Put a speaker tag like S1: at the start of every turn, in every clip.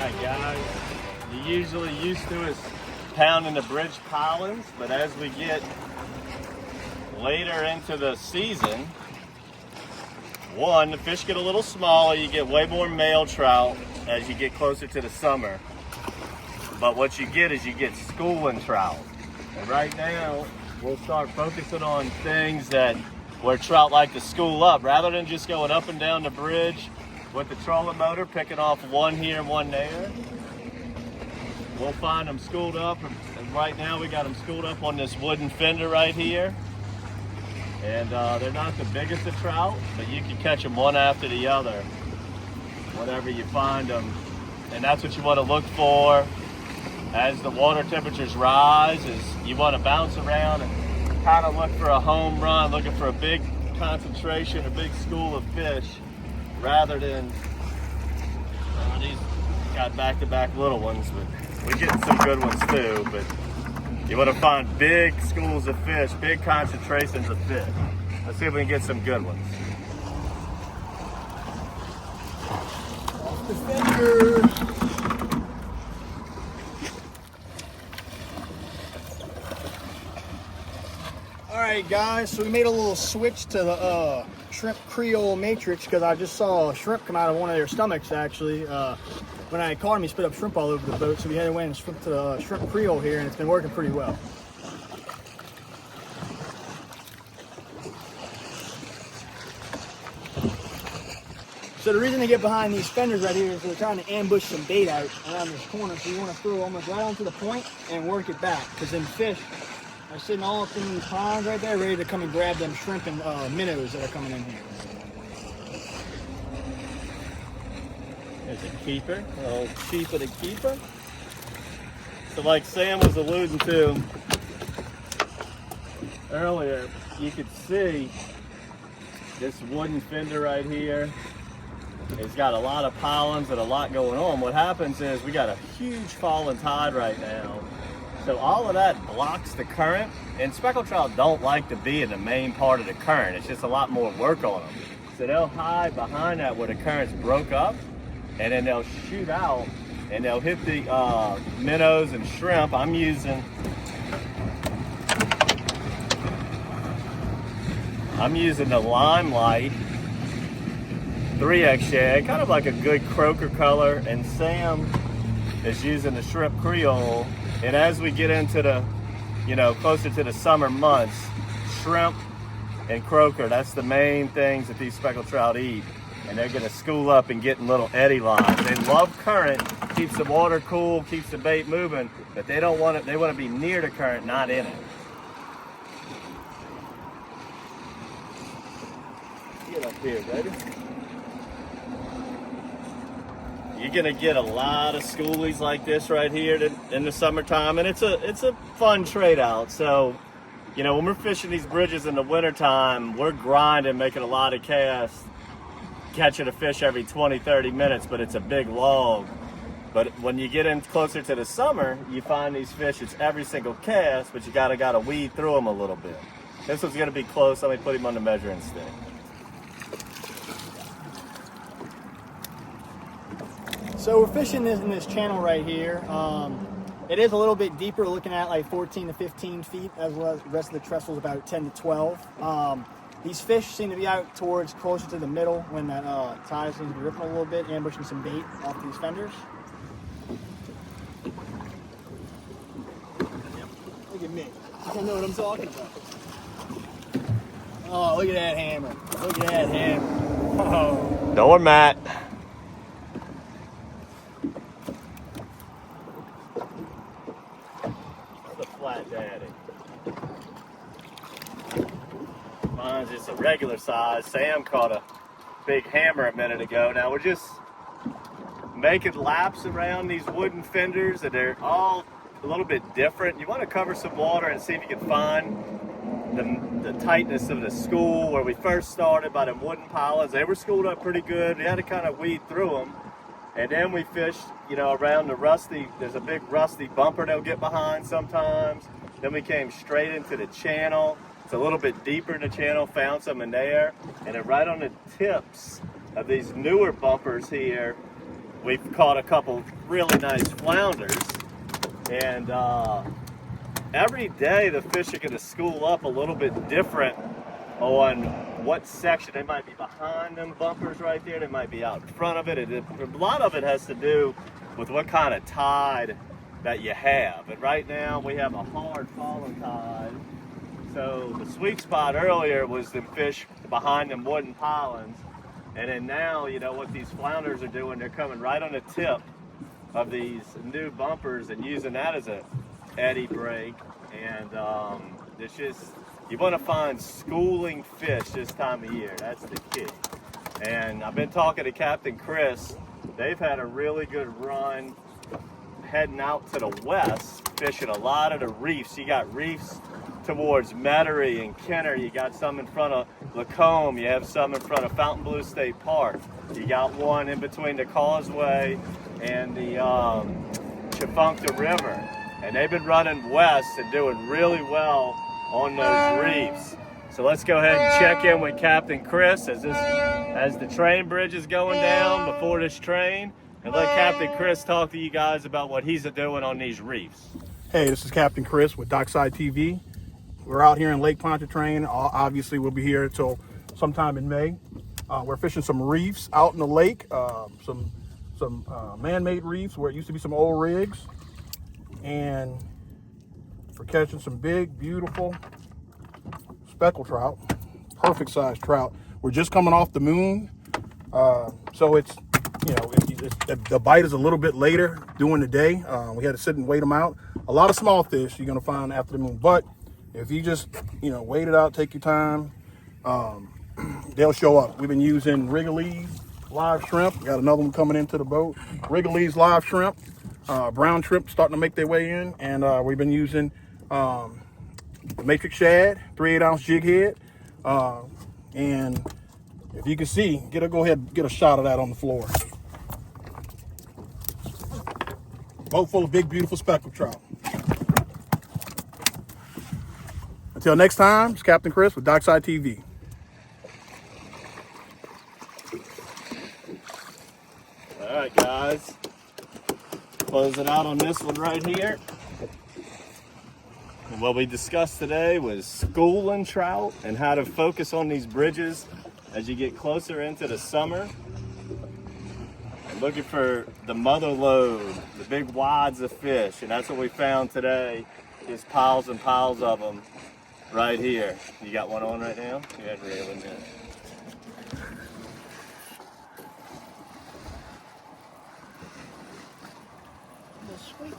S1: Alright guys, you're usually used to us pounding the bridge pilings, but as we get later into the season, one, the fish get a little smaller, you get way more male trout as you get closer to the summer. But what you get is you get schooling trout. And right now, we'll start focusing on things that where trout like to school up, rather than just going up and down the bridge with the trolling motor, picking off one here and one there. We'll find them schooled up, and right now we got them schooled up on this wooden fender right here. And they're not the biggest of trout, but you can catch them one after the other whenever you find them. And that's what you want to look for as the water temperatures rise, is you want to bounce around and kind of look for a home run, looking for a big concentration, a big school of fish, rather than these got back-to-back little ones, but we're getting some good ones too. But you want to find big schools of fish, big concentrations of fish. Let's see if we can get some good ones.
S2: Off the fender. Alright guys, so we made a little switch to the shrimp Creole matrix because I just saw a shrimp come out of one of their stomachs actually. When I caught him, he spit up shrimp all over the boat, so we had to went and switch to the shrimp Creole here, and it's been working pretty well. So the reason they get behind these fenders right here is they're trying to ambush some bait out around this corner, so you want to throw almost right onto the point and work it back, because then fish are sitting all up in these ponds right there, ready to come and grab them shrimp and minnows that are coming in here.
S1: There's a keeper, a cheap of the keeper. So like Sam was alluding to earlier, you could see this wooden fender right here. It's got a lot of pilings and a lot going on. What happens is we got a huge falling tide right now. So all of that blocks the current, and speckled trout don't like to be in the main part of the current. It's just a lot more work on them. So they'll hide behind that where the current's broke up, and then they'll shoot out and they'll hit the minnows and shrimp. I'm using the Limelight 3X shad, kind of like a good croaker color, and Sam is using the shrimp Creole. And as we get into the, closer to the summer months, shrimp and croaker, that's the main things that these speckled trout eat. And they're gonna school up and get in little eddy lines. They love current, keeps the water cool, keeps the bait moving, but they don't want it, they want to be near the current, not in it. Get up here, baby. You're gonna get a lot of schoolies like this right here in the summertime, and it's a fun trade out. So, when we're fishing these bridges in the wintertime, we're grinding, making a lot of casts, catching a fish every 20-30 minutes, but it's a big log. But when you get in closer to the summer, you find these fish, it's every single cast, but you gotta weed through them a little bit. This one's gonna be close. Let me put him on the measuring stick.
S2: So we're fishing in this channel right here. It is a little bit deeper, looking at like 14 to 15 feet, as well as the rest of the trestle is about 10 to 12. These fish seem to be out towards closer to the middle when that tide seems to be ripping a little bit, ambushing some bait off these fenders. Look at me. I don't know what I'm talking about. Oh, look at that hammer. Look at that hammer. Oh.
S1: Doormat. Flat daddy. Mine's just a regular size. Sam caught a big hammer a minute ago. Now we're just making laps around these wooden fenders, and they're all a little bit different. You want to cover some water and see if you can find the tightness of the school. Where we first started by the wooden pilings, they were schooled up pretty good. We had to kind of weed through them. And then we fished, around the rusty, there's a big rusty bumper they'll get behind sometimes. Then we came straight into the channel. It's a little bit deeper in the channel, found some in there. And then right on the tips of these newer bumpers here, we've caught a couple really nice flounders, and every day the fish are going to school up a little bit different on what section. They might be behind them bumpers right there, they might be out in front of it. A lot of it has to do with what kind of tide that you have. And right now we have a hard falling tide, so the sweet spot earlier was them fish behind them wooden pilings, and then now, you know, what these flounders are doing, they're coming right on the tip of these new bumpers and using that as a eddy break. And it's just, you want to find schooling fish this time of year. That's the key. And I've been talking to Captain Chris. They've had a really good run heading out to the west, fishing a lot of the reefs. You got reefs towards Metairie and Kenner. You got some in front of Lacombe. You have some in front of Fontainebleau State Park. You got one in between the Causeway and the Chafuncta River. And they've been running west and doing really well on those reefs. So let's go ahead and check in with Captain Chris as the train bridge is going down before this train, and let Captain Chris talk to you guys about what he's doing on these reefs.
S3: Hey, this is Captain Chris with DockSide TV. We're out here in Lake Pontchartrain. Obviously, we'll be here until sometime in May. We're fishing some reefs out in the lake, some man-made reefs where it used to be some old rigs, and we're catching some big, beautiful speckled trout, perfect sized trout. We're just coming off the moon, so it's, you know, the bite is a little bit later during the day. We had to sit and wait them out. A lot of small fish you're gonna find after the moon, but if you just, you know, wait it out, take your time, they'll show up. We've been using Wrigley's live shrimp. We got another one coming into the boat. Wrigley's live shrimp, brown shrimp starting to make their way in, and we've been using Matrix shad, 3/8 ounce jig head, and if you can see, go ahead and get a shot of that on the floor. Boat full of big, beautiful speckled trout. Until next time, it's Captain Chris with DockSide TV.
S1: All right, guys, closing out on this one right here. And what we discussed today was schooling trout and how to focus on these bridges as you get closer into the summer. And looking for the mother lode, the big wads of fish, and that's what we found today. Just piles and piles of them right here. You got one on right now? You had reeling in.
S2: Sweet.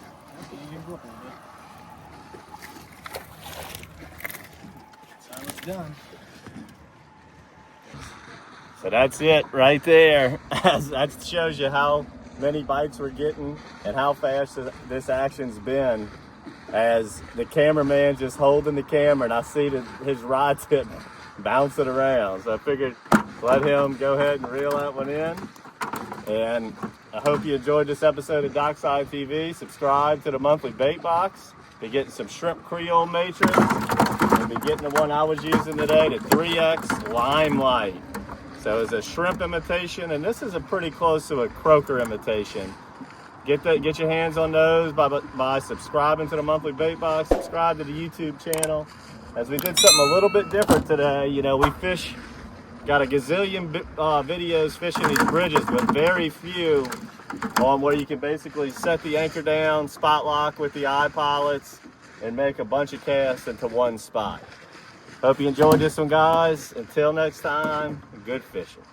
S2: Time it's done.
S1: So that's it right there. That shows you how many bites we're getting and how fast this action's been, as the cameraman just holding the camera, and I see his rod tip bouncing around. So I figured let him go ahead and reel that one in. And I hope you enjoyed this episode of DockSide TV. Subscribe to the monthly bait box. Be getting some shrimp Creole matrix. We'll be getting the one I was using today, the 3X Limelight. So it's a shrimp imitation, and this is a pretty close to a croaker imitation. Get your hands on those by subscribing to the monthly bait box. Subscribe to the YouTube channel, as we did something a little bit different today. You know, we got a gazillion videos fishing these bridges, but very few on where you can basically set the anchor down, spot lock with the eye pilots, and make a bunch of casts into one spot. Hope you enjoyed this one, guys. Until next time, good fishing.